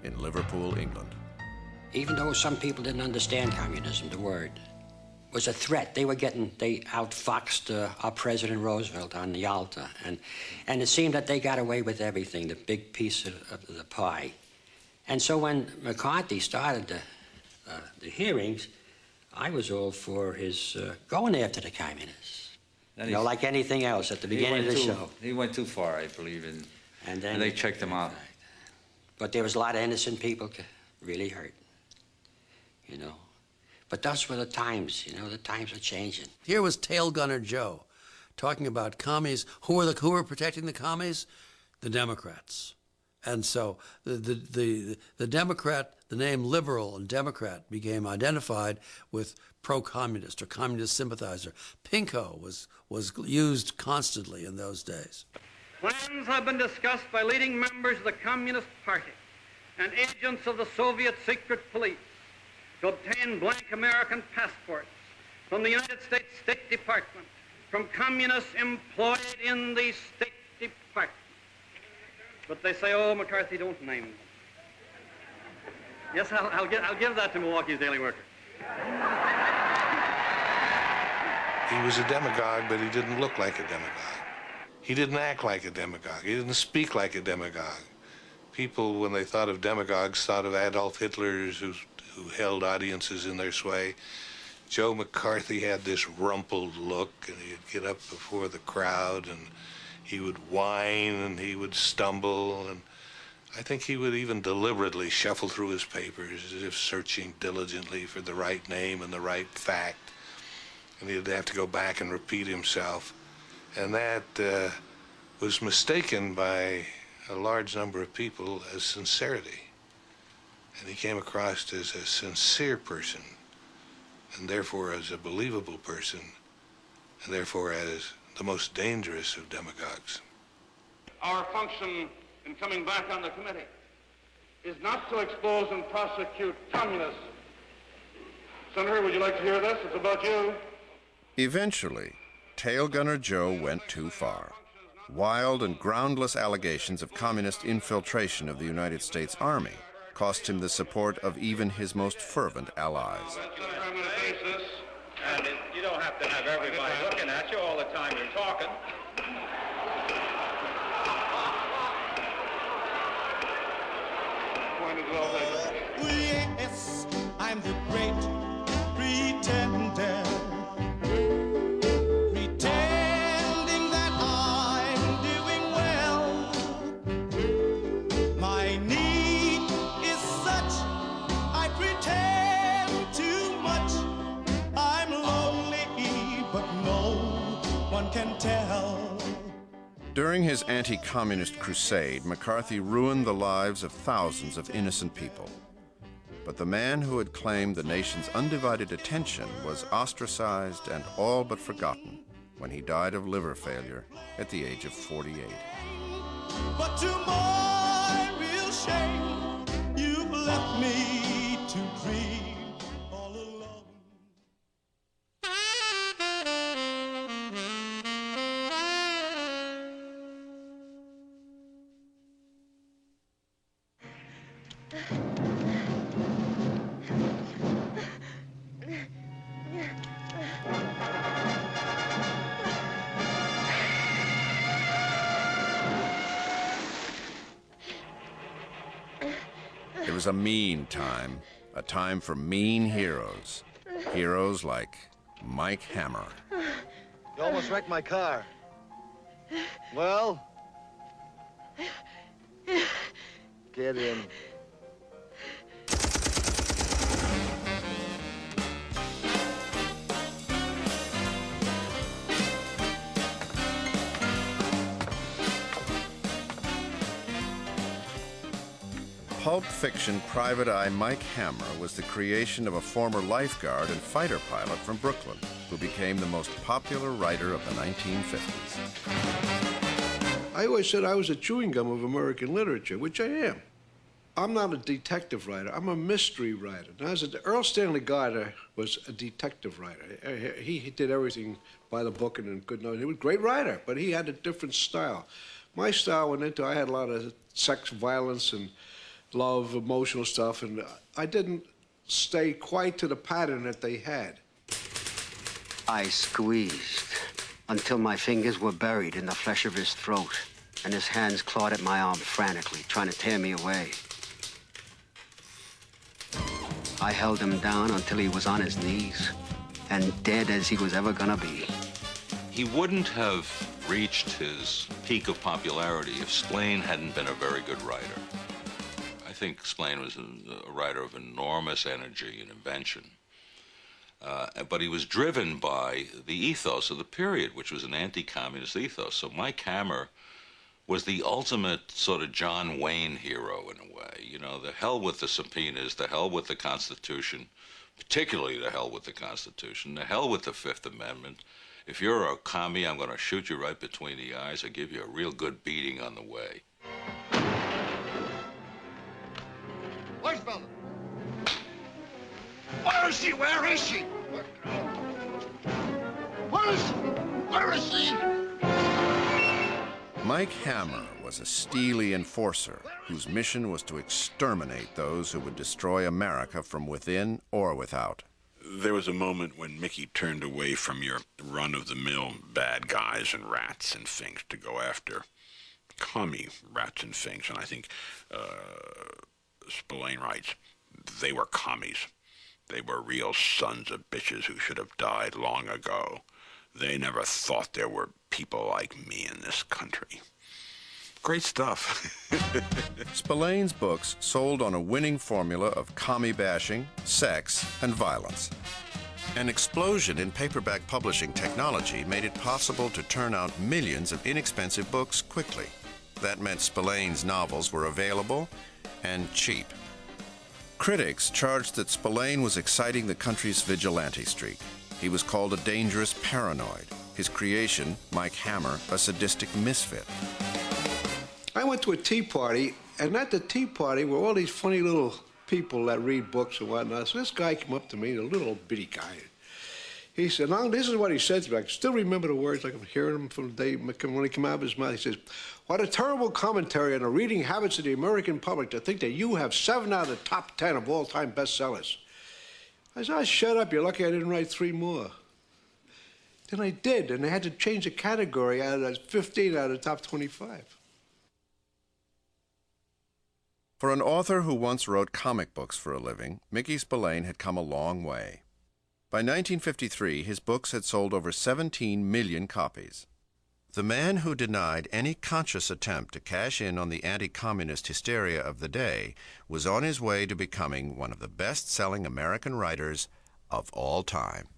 in Liverpool, England. Even though some people didn't understand communism, the word was a threat. They outfoxed our President Roosevelt on Yalta, and it seemed that they got away with everything, the big piece of the pie. And so when McCarthy started the hearings, I was all for his going after the communists. Like anything else at the beginning of the show. He went too far, I believe, and they checked him out. But there was a lot of innocent people really hurt, But those were the times, the times are changing. Here was Tail Gunner Joe talking about commies. Who were protecting the commies? The Democrats. And so the Democrat, the name liberal and Democrat became identified with pro-communist or communist sympathizer. Pinko was used constantly in those days. Plans have been discussed by leading members of the Communist Party and agents of the Soviet secret police to obtain blank American passports from the United States State Department, from communists employed in the State Department. But they say, oh, McCarthy, don't name them. Yes, I'll give that to Milwaukee's Daily Worker. He was a demagogue, but he didn't look like a demagogue. He didn't act like a demagogue. He didn't speak like a demagogue. People, when they thought of demagogues, thought of Adolf Hitlers who held audiences in their sway. Joe McCarthy had this rumpled look, and he'd get up before the crowd, and he would whine, and he would stumble, and I think he would even deliberately shuffle through his papers as if searching diligently for the right name and the right fact. And he'd have to go back and repeat himself. And that was mistaken by a large number of people as sincerity. And he came across as a sincere person, and therefore as a believable person, and therefore as the most dangerous of demagogues. Our function in coming back on the committee is not to expose and prosecute communists. Senator, would you like to hear this? It's about you. Eventually, Tail Gunner Joe went too far. Wild and groundless allegations of communist infiltration of the United States Army cost him the support of even his most fervent allies. And you don't have to have everybody looking at you all the time you're talking. Yes, I'm the great pretender. Pretending that I'm doing well. My need is such, I pretend too much. I'm lonely, but no one can tell. During his anti-communist crusade, McCarthy ruined the lives of thousands of innocent people. But the man who had claimed the nation's undivided attention was ostracized and all but forgotten when he died of liver failure at the age of 48. But to my real shame, you've left me to dream all alone. It was a mean time, a time for mean heroes. Heroes like Mike Hammer. You almost wrecked my car. Well? Get in. Pulp fiction private eye Mike Hammer was the creation of a former lifeguard and fighter pilot from Brooklyn, who became the most popular writer of the 1950s. I always said I was a chewing gum of American literature, which I am. I'm not a detective writer. I'm a mystery writer. Now, Earl Stanley Gardner was a detective writer. He did everything by the book and in good notes. He was a great writer, but he had a different style. My style went into, I had a lot of sex, violence, and love, emotional stuff, and I didn't stay quite to the pattern that they had. I squeezed until my fingers were buried in the flesh of his throat, and his hands clawed at my arm frantically, trying to tear me away. I held him down until he was on his knees, and dead as he was ever gonna be. He wouldn't have reached his peak of popularity if Spillane hadn't been a very good writer. I think Spillane was a writer of enormous energy and invention. But he was driven by the ethos of the period, which was an anti-communist ethos. So Mike Hammer was the ultimate sort of John Wayne hero in a way. You know, the hell with the subpoenas, the hell with the Constitution, particularly the hell with the Constitution, the hell with the Fifth Amendment. If you're a commie, I'm going to shoot you right between the eyes or give you a real good beating on the way. Where's Bella? Where is she? Where is she? Where is she? Mike Hammer was a steely enforcer whose mission was to exterminate those who would destroy America from within or without. There was a moment when Mickey turned away from your run-of-the-mill bad guys and rats and things to go after commie rats and things. And I think Spillane writes, they were commies. They were real sons of bitches who should have died long ago. They never thought there were people like me in this country. Great stuff. Spillane's books sold on a winning formula of commie bashing, sex, and violence. An explosion in paperback publishing technology made it possible to turn out millions of inexpensive books quickly. That meant Spillane's novels were available and cheap. Critics charged that Spillane was exciting the country's vigilante streak. He was called a dangerous paranoid. His creation, Mike Hammer, a sadistic misfit. I went to a tea party, and at the tea party were all these funny little people that read books and whatnot. So this guy came up to me, a little bitty guy. He said, now, this is what he said to me. I can still remember the words, like I'm hearing them from the day when they came out of his mouth. He says, what a terrible commentary on the reading habits of the American public to think that you have 7 out of the top 10 of all-time bestsellers. I said, oh, shut up, you're lucky I didn't write 3 more. Then I did, and they had to change the category out of that 15 out of the top 25. For an author who once wrote comic books for a living, Mickey Spillane had come a long way. By 1953, his books had sold over 17 million copies. The man who denied any conscious attempt to cash in on the anti-communist hysteria of the day was on his way to becoming one of the best-selling American writers of all time.